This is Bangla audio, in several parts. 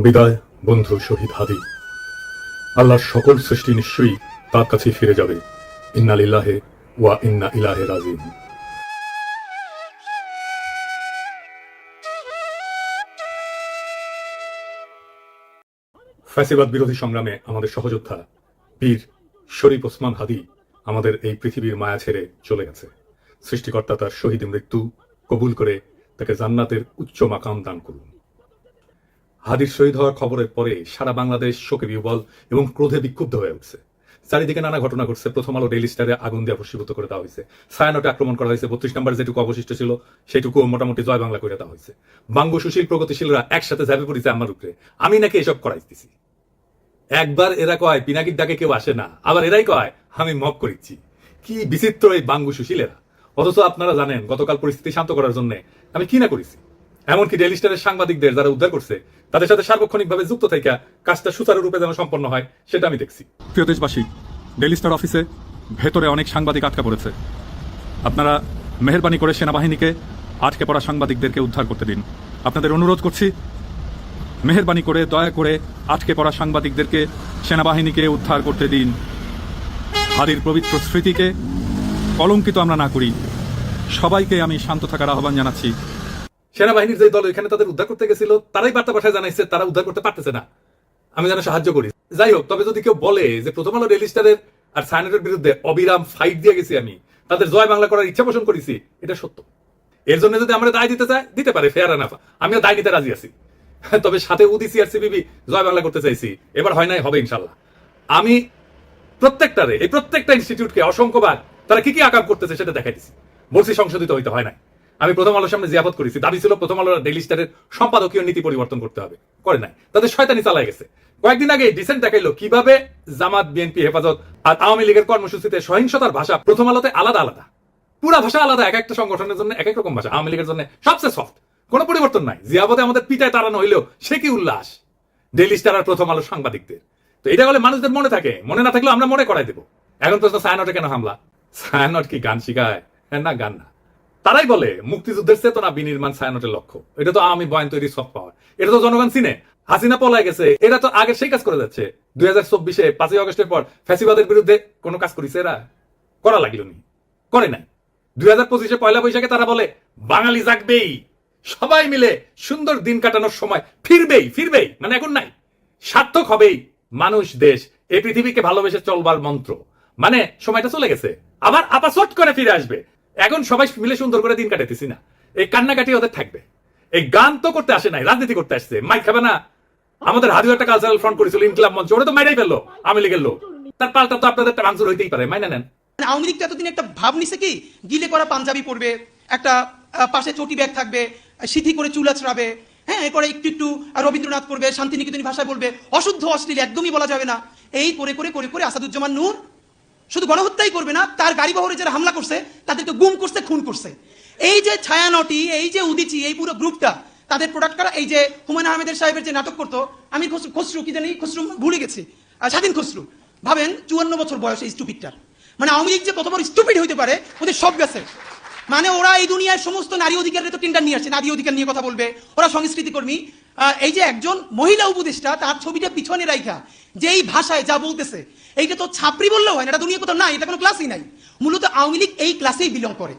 বিদায় বন্ধু শহীদ হাদি। আল্লাহর সকল সৃষ্টি নিশ্চয়ই তার কাছেই ফিরে যাবে। ইন্না লিল্লাহি ওয়া ইন্না ইলাইহি রাজিউন। ফ্যাসিবাদ বিরোধী সংগ্রামে আমাদের সহযোদ্ধা বীর শরীফ ওসমান হাদি আমাদের এই পৃথিবীর মায়া ছেড়ে চলে গেছে। সৃষ্টিকর্তা তার শহীদ মৃত্যু কবুল করে তাকে জান্নাতের উচ্চ মাকাম দান করুন। হাদির শহীদ হওয়ার খবরের পরে সারা বাংলাদেশ শোকে বিহ্বল এবং ক্রোধে বিক্ষুব্ধ হয়ে উঠছে। চারিদিকে নানা ঘটনা ঘটছে। প্রথম আলো ডেইলি স্টারে আগুন দিয়ে ভস্মীভূত করে দেওয়া হয়েছে। ছায়ানটে আক্রমণ করা হয়েছে। 32 নম্বর যেটুকু অবশিষ্ট ছিল সেটুকু মোটামুটি জয় বাংলা করে দেওয়া হয়েছে। বাঙ্গু সুশীল প্রগতিশীলরা একসাথে ঝাঁপে পড়েছে আমার উপরে, আমি নাকি এসব করাইতেছি। একবার এরা কয় পিনাকির ডাকে কেউ আসে না, আবার এরাই কয় আমি মপ করিচ্ছি। কি বিচিত্র এই বাঙ্গু সুশীলেরা। অথচ আপনারা জানেন গতকাল পরিস্থিতি শান্ত করার জন্য আমি কি না করেছি। এমনকি ডেইলি স্টারের সাংবাদিকদের যারা উদ্ধার করছে তাদের সাথে সার্বক্ষণিকভাবে যুক্ত থেকে কাজটা সুচারুরূপে যেন সম্পন্ন হয় সেটা আমি দেখছি। প্রিয় দেশবাসী, ডেইলি স্টার অফিসে ভেতরে অনেক সাংবাদিক আটকা পড়েছে। আপনারা মেহেরবানি করে সেনাবাহিনীকে আটকে পড়া সাংবাদিকদেরকে উদ্ধার করতে দিন। আপনাদের অনুরোধ করছি, মেহেরবানি করে দয়া করে আটকে পড়া সাংবাদিকদেরকে সেনাবাহিনীকে উদ্ধার করতে দিন। হাদির পবিত্র স্মৃতিকে কলঙ্কিত আমরা না করি। সবাইকে আমি শান্ত থাকার আহ্বান জানাচ্ছি। সেনাবাহিনীর যে দল এখানে তাদের উদ্ধার করতে গেছিল তারাই বার্তা পাঠায় জানাইছে তারা উদ্ধার করতে পারতেছে না, আমি যেন সাহায্য করি। যাই হোক, তবে যদি কেউ বলে যে প্রথম আলো ডেইলি স্টারের আর ছায়ানটের বিরুদ্ধে অবিরাম ফাইট দিয়ে গেছি, আমি তাদের জয় বাংলা করার ইচ্ছা পোষণ করেছি, এটা সত্য। এর জন্য যদি আমরা দায় দিতে চাই দিতে পারে, ফেয়ার এনাফ, আমিও দায় নিতে রাজি আছি। তবে সাথে উদিসি আর সিবিবি জয় বাংলা করতে চাইছি, এবার হয় নাই, হবে ইনশাল্লাহ। আমি প্রত্যেকটা ইনস্টিটিউটকে অসংখ্যবার তারা কি কি আকাম করতেছে সেটা দেখাই দিছি। বলছি সংশোধিত হইতে হয় নাই। আমি প্রথম আলোর সামনে জিয়াফত করেছি, দাবি ছিল প্রথম আলোর ডেইলি স্টারের সম্পাদকীয় নীতি পরিবর্তন করতে হবে, করে নাই। তাদের শয়তানি চালায় গেছে। কয়েকদিন আগে ডিসেন্ট দেখাইলো কিভাবে জামাত, বিএনপি, হেফাজত আর আওয়ামী লীগের কর্মসূচিতে সহিংসতার ভাষা প্রথম আলোতে আলাদা আলাদা, পুরা ভাষা আলাদা, এক একটা সংগঠনের জন্য এক এক রকম ভাষা। আওয়ামী লীগের জন্য সবচেয়ে সফট, কোনো পরিবর্তন নাই। জিয়াফতে আমাদের পিটায় তাড়ানো হইলেও সে কি উল্লাস ডেইলি স্টার আর প্রথম আলো সাংবাদিকদের। তো এটা বলে মানুষদের মনে থাকে, মনে না থাকলেও আমরা মনে করাই দেবো। এখন প্রশ্ন, ছায়ানটে কেন হামলা? ছায়ানট কি গান শিখায়? না, গান না। তারাই বলে মুক্তিযুদ্ধের চেতনা বিনির্মাণ ছায়ানটের লক্ষ্য। এটা তো আমি বয়ান তৈরি সফট পাওয়ার, এটা তো জনগণ চিনে। হাসিনা পলায় গেছে, এরা তো আগে সেই কাজ করে যাচ্ছে। 2024-এ 5ই আগস্টের পর ফ্যাসিবাদের বিরুদ্ধে কোনো কাজ করেছে এরা? করা লাগলো নি, করে নাই। 2025-এ পয়লা বৈশাখে তারা বলে বাঙালি জাগবেই, সবাই মিলে সুন্দর দিন কাটানোর সময় ফিরবেই, মানে এখন নাই, সার্থক হবেই মানুষ, দেশ, এই পৃথিবীকে ভালোবেসে চলবার মন্ত্র, মানে সময়টা চলে গেছে, আবার আপাসট করে ফিরে আসবে। এখন সবাই মিলে সুন্দর করে দিন কাটাইতেছি না, এই কান্নাকাটি ওদের থাকবে। এই গান তো করতে আসে নাই, রাজনীতি করতে আসছে। মাইক খাবে না? আমাদের হাদিও একটা কালচারাল ফ্রন্ট করেছিল, ইনকিলাব মঞ্চ, ওরা তো মাইরাই ফেললো আওয়ামী লীগের লোক। তার পাল্টা তো আপনাদের একটা ভাঙচুর হইতেই পারে, মাইনা নেন। আওয়ামী লীগ তো এতদিন একটা ভাব নিছে কি, গিলে করা পাঞ্জাবি পরবে, একটা পাশে চটি ব্যাগ থাকবে, সিথি করে চুল আঁচড়াবে, হ্যাঁ, এরপরে একটু রবীন্দ্রনাথ করবে, শান্তিনিকেতনী ভাষায় বলবে, অশুদ্ধ অশ্লীল একদমই বলা যাবে না। এই করে করে করে করে আসাদুজ্জামান নূর শুধু গণহত্যাই করবে না, তার গাড়ি বহরে যারা হামলা করছে তাদেরকে গুম করছে, খুন করছে। এই যে ছায়ানটি, এই যে উদিচি, এই পুরো গ্রুপটা তাদের প্রোডাক্ট করা। এই যে হুমায়ুন আহমেদের সাহেবের যে নাটক করতো, আমি খসরু কি জানি, খসরু ভুলে গেছি, স্বাধীন খসরু, ভাবেন 54 বছর বয়স এই স্টুপিডটার। মানে আওয়ামী লীগ যে কত বড় স্টুপিড হইতে পারে ওদের সব গেছে। মানে ওরা এই দুনিয়ার সমস্ত নারী অধিকারের তো টেন্ডার নিয়ে আসছে, নারী অধিকার নিয়ে কথা বলবে, ওরা সংস্কৃতি কর্মী। এই যে একজন মহিলা উপদেষ্টা, তার ছবিটা পিছনে রাইখা যেই ভাষায় যা বলতেছে, এইটা তো ছাপড়ি বললেও হয় না, এটা দুনিয়া কোথাও নাই, এটা কোনো ক্লাসই নাই। মূলত আওয়ামী লীগ এই ক্লাসেই বিলং করে।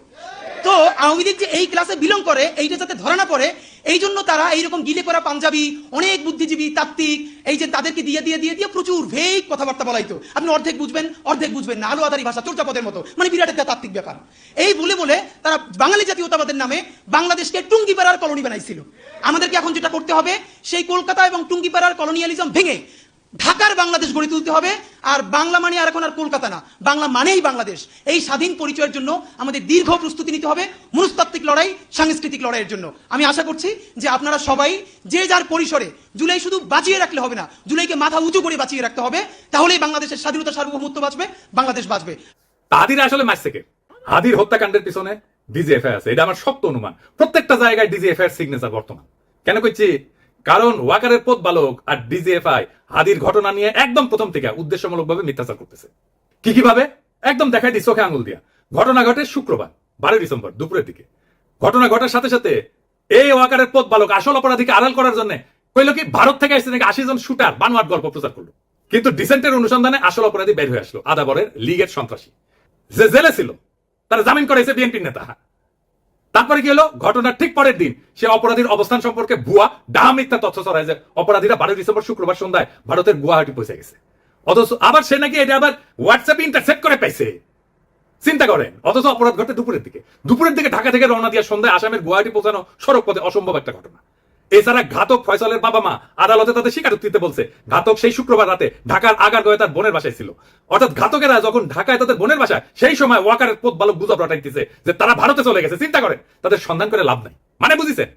তো আওয়ামী লীগ যে এই ক্লাসে বিলং করে, এইটা যাতে ধরা না পড়ে, এই জন্য তারা এইরকম গিলে করা পাঞ্জাবি, অনেক বুদ্ধিজীবী তাত্ত্বিক, এই যে তাদেরকে দিয়ে দিয়ে দিয়ে দিয়ে প্রচুর ভেগ কথাবার্তা বলাইতো। আপনি অর্ধেক বুঝবেন অর্ধেক বুঝবেন না, আলো আদারি ভাষা, চর্যাপদের মতো, মানে বিরাট একটা তাত্ত্বিক ব্যাপার। এই বলে বলে তারা বাঙালি জাতীয়তাবাদের নামে বাংলাদেশকে টুঙ্গিপাড়ার কলোনি বানাইছিল। আমাদেরকে এখন যেটা করতে হবে, সেই কলকাতা এবং টুঙ্গিপাড়ার কলোনিয়ালিজম ভেঙে ঢাকার বাংলাদেশ গড়ে তুলতে হবে। আর বাংলা মানে আর এখন আর কলকাতা না, বাংলা মানেই বাংলাদেশ। এই স্বাধীন পরিচয়ের জন্য আমাদের দীর্ঘ প্রস্তুতি নিতে হবে, মনস্তাত্ত্বিক লড়াই, সাংস্কৃতিক লড়াইয়ের জন্য। আমি আশা করছি যে আপনারা সবাই যে যার পরিসরে, জুলাই শুধু বাঁচিয়ে রাখলে হবে না, জুলাইকে মাথা উঁচু করে বাঁচিয়ে রাখতে হবে, তাহলেই বাংলাদেশের স্বাধীনতা, সার্বভৌমত্ব বাঁচবে, বাংলাদেশ বাঁচবে। হাদির আসলে মাস থেকে হাদির হত্যাকাণ্ডের পিছনে ডিজিএফআই আছে, এটা আমার শক্ত অনুমান। প্রত্যেকটা জায়গায় ডিজিএফআই এর সিগনেচার বর্তমান। কেন কইছি? কারণ ওয়াকারের পথ বালক আর ডিজিএফআই হাদির ঘটনা নিয়ে একদম প্রথম থেকে উদ্দেশ্যমূলকভাবে মিথ্যাচার করতেছে। কি ভাবে? একদম দেখাই দিই চোখে আঙুল দিয়া। ঘটনা ঘটে শুক্রবার 12 ডিসেম্বর দুপুরের দিকে। ঘটনা ঘটার সাথে সাথে এই ওয়াকারের পথ বালক আসল অপরাধীকে আড়াল করার জন্য কইলো কি ভারত থেকে আসছে নাকি 80 জন শুটার বানোয়াট গল্প প্রচার করলো। কিন্তু ডিসেন্টের অনুসন্ধানে আসল অপরাধী বের হয়ে আসলো, আদাবরের লীগের সন্ত্রাসী যে জেলে ছিল, তারা জামিন করেছে বিএনপির নেতা। তারপরে কি হলো, ঘটনার ঠিক পরের দিন সে অপরাধীর অবস্থান সম্পর্কে ভুয়া ডাহা মিথ্যা তথ্য ছড়ায় যে অপরাধীরা 12 ডিসেম্বর শুক্রবার সন্ধ্যায় ভারতের গুয়াহাটি পৌঁছে গেছে। অথচ আবার সে নাকি এটা আবার হোয়াটসঅ্যাপে ইন্টারসেপ্ট করে পাইছে। চিন্তা করেন, অথচ অপরাধ ঘটে দুপুরের দিকে ঢাকা থেকে রওনা দিয়ে সন্ধ্যায় আসামের গুয়াহাটি পৌঁছানো সড়ক পথে অসম্ভব একটা ঘটনা। এছাড়া ঘাতক ফয়সালের বাবা মা আদালতে তাদের স্বীকারোক্তিতে বলছে ঘাতক সেই শুক্রবার রাতে ঢাকার আগারগাঁওয়ে তার বোনের বাসায় ছিল। অর্থাৎ ঘাতকেরা যখন ঢাকায় তাদের বোনের বাসায়, সেই সময় ওয়াকারের পথ বালক গুজব রটাইতেছে যে তারা ভারতে চলে গেছে। চিন্তা করেন, তাদের সন্ধান করে লাভ নাই। মানে বুঝিছেন,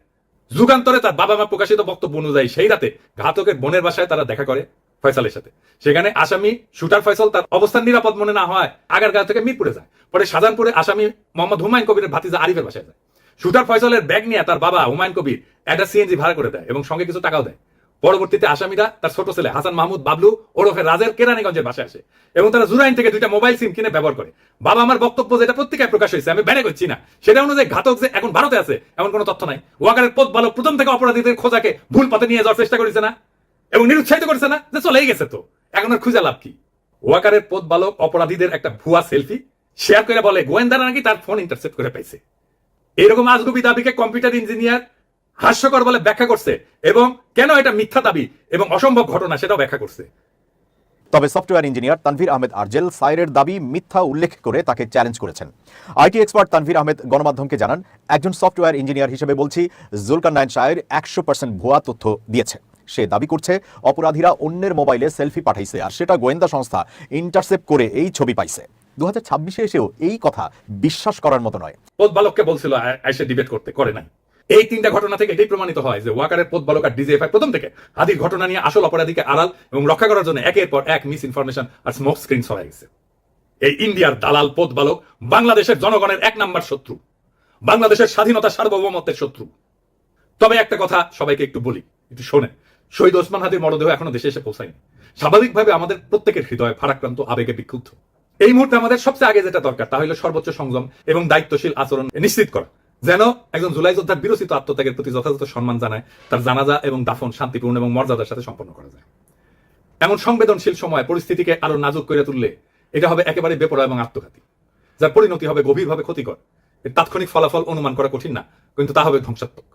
যুগান্তরে তার বাবা মা প্রকাশিত বক্তব্য অনুযায়ী সেই রাতে ঘাতকের বোনের বাসায় তারা দেখা করে ফয়সালের সাথে। সেখানে আসামি শুটার ফয়সাল তার অবস্থান নিরাপদ মনে না হয় আগারগাঁও থেকে মিরপুরে যায়। পরে শাহজাহানপুরে আসামি মোহাম্মদ হুমায়ুন কবিরের ভাতিজা আরিফের বাসায় যায়। শুটার ফয়সালের ব্যাগ নিয়ে তার বাবা হুমায়ুন কবির একটা সিএনজি ভাড়া করে দেয় এবং সঙ্গে কিছু টাকাও দেয়। পরবর্তীতে আসামিরা তার ছোট ছেলে হাসান মাহমুদ বাবলু ওরফে রাজের কেরানীগঞ্জের বাসায় আসে এবং তারা জুরাইন থেকে 2টা মোবাইল সিম কিনে ব্যবহার করে। বাবা আমার বক্তব্য যেটা পত্রিকায় প্রকাশ হয়েছে, আমি ব্যানে করছি না, সেটা অনুযায়ী ঘাতক যে এখন ভারতে আছে এমন কোনো তথ্য নাই। ওয়াকারের পথ বালক প্রথম থেকে অপরাধীদের খোঁজাকে ভুল পথে নিয়ে যাওয়ার চেষ্টা করেছে না এবং নিরুৎসাহিত করেছে না যে চলেই গেছে, তো এখন আর খুঁজে লাভ কি? ওয়াকারের পথ বালক অপরাধীদের একটা ভুয়া সেলফি শেয়ার করে বলে গোয়েন্দারা নাকি তার ফোন ইন্টারসেপ্ট করে পাইছে। এরকম আজগুবি দাবিকে কম্পিউটার ইঞ্জিনিয়ার হাস্যকর বলে ব্যাখ্যা করছে এবং কেন এটা মিথ্যা দাবি এবং অসম্ভব ঘটনা সেটাও ব্যাখ্যা করছে। তবে সফটওয়্যার ইঞ্জিনিয়ার তানভীর আহমেদ আরজেল সাইরের দাবি মিথ্যা উল্লেখ করে তাকে চ্যালেঞ্জ করেছেন। আইটি এক্সপার্ট তানভীর আহমেদ গণমাধ্যমকে জানান, একজন সফটওয়্যার ইঞ্জিনিয়ার হিসেবে বলছি, জুলকারনাইন সায়ের 100% ভুয়া তথ্য দিয়েছে। সে দাবি করছে অপরাধীরা অন্যের মোবাইলে সেলফি পাঠাইছে আর সেটা গোয়েন্দা সংস্থা ইন্টারসেপ্ট করে এই ছবি পাইছে। 2026-এ এসেও এই কথা বিশ্বাস করার মতো নয়। পথ বালককে বলছিল আইসে ডিবেট করতে, করে নাই। এই 3টা ঘটনা থেকে এটাই প্রমাণিত হয় যে ওয়াকারের পথ বালক আর ডিজিএফআই প্রথম থেকে হাদির ঘটনা নিয়ে আসল অপরাধীকে আড়াল এবং রক্ষা করার জন্য একের পর এক মিস ইনফরমেশন আর স্মোক স্ক্রিন ছড়াই গেছে। এই ইন্ডিয়ার দালাল পথ বালক বাংলাদেশের জনগণের 1 নাম্বার শত্রু, বাংলাদেশের স্বাধীনতা সার্বভৌমত্বের শত্রু। তবে একটা কথা সবাইকে একটু বলি, একটু শোনেন। শহীদ ওসমান হাদির মরদেহ এখনো দেশে এসে পৌঁছায়নি। স্বাভাবিকভাবে আমাদের প্রত্যেকের হৃদয় ভারাক্রান্ত, আবেগে বিক্ষুব্ধ। এই মুহূর্তে আমাদের সবচেয়ে আগে যেটা দরকার তা হলো সর্বোচ্চ সংযম এবং দায়িত্বশীল আচরণ নিশ্চিত করা, যেন একজন জুলাই যোদ্ধার বিরচিত আত্মত্যাগের প্রতি যথাযথ সম্মান জানায় তার জানাজা এবং দাফন শান্তিপূর্ণ এবং মর্যাদার সাথে সম্পন্ন করা যায়। এমন সংবেদনশীল সময় পরিস্থিতিকে আরো নাজুক করে তুললে এটা হবে একেবারে বেপরোয়া এবং আত্মঘাতী, যার পরিণতি হবে গভীরভাবে ক্ষতিকর। এর তাৎক্ষণিক ফলাফল অনুমান করা কঠিন না, কিন্তু তা হবে ধ্বংসাত্মক।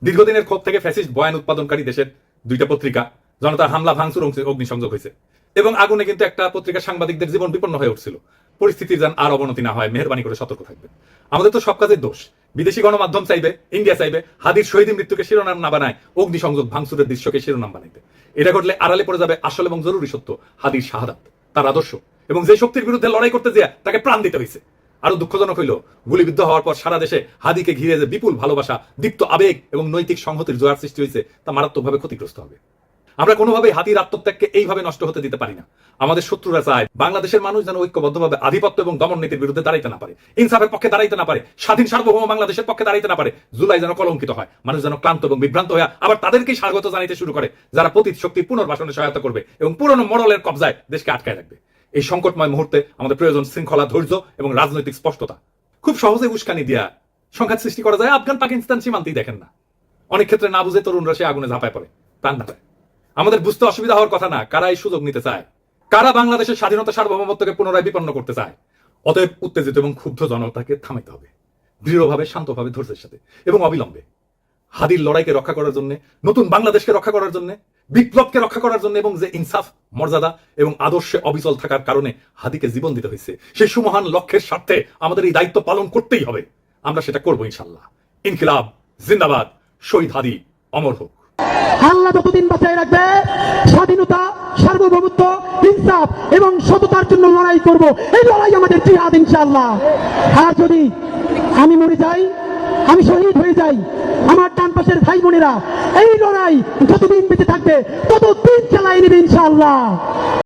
দীর্ঘদিনের ক্ষোভ থেকে ফ্যাসিস্ট বয়ান উৎপাদনকারী দেশের 2টা পত্রিকা জনতার হামলা ভাঙচুর অগ্নিসংযোগ হয়েছে এবং আগুনে কিন্তু একটা পত্রিকার সাংবাদিকদের জীবন বিপন্ন হয়ে উঠছিল। পরিস্থিতির যেন আর অবনতি না হয়, মেহেরবানি করে সতর্ক থাকবেন। আমাদের তো সব কাজের দোষ। বিদেশি গণমাধ্যম চাইবে, ইন্ডিয়া চাইবে হাদির শহীদ মৃত্যুকে শিরোনাম না বানায় অগ্নিসংযোগ ভাঙচুরের দৃশ্যকে শিরোনাম বানাইতে। এটা ঘটলে আড়ালে পড়ে যাবে আসল এবং জরুরি সত্য, হাদির শাহাদাত, তার আদর্শ এবং যে শক্তির বিরুদ্ধে লড়াই করতে যায় তাকে প্রাণ দিতে হয়েছে। আরো দুঃখজনক হইল, গুলিবিদ্ধ হওয়ার পর সারা দেশে হাদিকে ঘিরে যে বিপুল ভালোবাসা, দীপ্ত আবেগ এবং নৈতিক সংহতির জোয়ার সৃষ্টি হয়েছে তা মারাত্মকভাবে ক্ষতিগ্রস্ত হবে। আমরা কোনোভাবেই হাদির আত্মত্যাগকে এইভাবে নষ্ট হতে দিতে পারি না। আমাদের শত্রুরা চায় বাংলাদেশের মানুষ যেন ঐক্যবদ্ধভাবে আধিপত্য এবং দমন নীতির বিরুদ্ধে দাঁড়াইতে না পারে, ইনসাফের পক্ষে দাঁড়াইতে না পারে, স্বাধীন সার্বভৌম বাংলাদেশের পক্ষে দাঁড়াইতে না পারে। জুলাই যেন কলঙ্কিত হয়, মানুষ যেন ক্লান্ত এবং বিভ্রান্ত হয়ে আবার তাদেরকেই স্বাগত জানাইতে শুরু করে যারা পতিত শক্তির পুনর্বাসনে সহায়তা করবে এবং পুরনো মডেলের কবজায় দেশকে আটকায় রাখবে। এই সংকটময় মুহূর্তে আমাদের প্রয়োজন শৃঙ্খলা, ধৈর্য এবং রাজনৈতিক স্পষ্টতা। খুব সহজে উস্কানি দিয়া সংঘাত সৃষ্টি করা যায়। আফগান পাকিস্তান সীমান্তেই দেখেন না, অনেক ক্ষেত্রে না বুঝে তরুণরা সে আগুনে ঝাঁপায় পড়ে, প্রাণ হারায়। আমাদের বুঝতে অসুবিধা হওয়ার কথা না কারা এই সুযোগ নিতে চায়, কারা বাংলাদেশের স্বাধীনতা সার্বভৌমত্বকে পুনরায় বিপন্ন করতে চায়। অতএব উত্তেজিত এবং ক্ষুব্ধ জনতাকে থামাইতে হবে, দৃঢ়ভাবে, শান্তভাবে, ধৈর্যের সাথে এবং অবিলম্বে। হাদির লড়াইকে রক্ষা করার জন্য, নতুন বাংলাদেশকে রক্ষা করার জন্য, বিপ্লবকে রক্ষা করার জন্য এবং যে ইনসাফ, মর্যাদা এবং আদর্শে অবিচল থাকার কারণে হাদিকে জীবন দিতে হয়েছে, সেই সুমহান লক্ষ্যের স্বার্থে আমাদের এই দায়িত্ব পালন করতেই হবে। আমরা সেটা করবো ইনশাল্লাহ। ইনকিলাব জিন্দাবাদ, শহীদ হাদি অমর হোক। আল্লাহ যতদিন বাঁচায় রাখবে, স্বাধীনতা, সার্বভৌমত্ব, ইনসাফ এবং সততার জন্য লড়াই করব। এই লড়াই আমাদের জিহাদ ইনশাআল্লাহ। আর যদি আমি মরে যাই, আমি শহীদ হয়ে যাই, আমার ডান পাশের ভাই বোনেরা এই লড়াই যতদিন বেঁচে থাকবে ততদিন চালাই নেবে ইনশাআল্লাহ।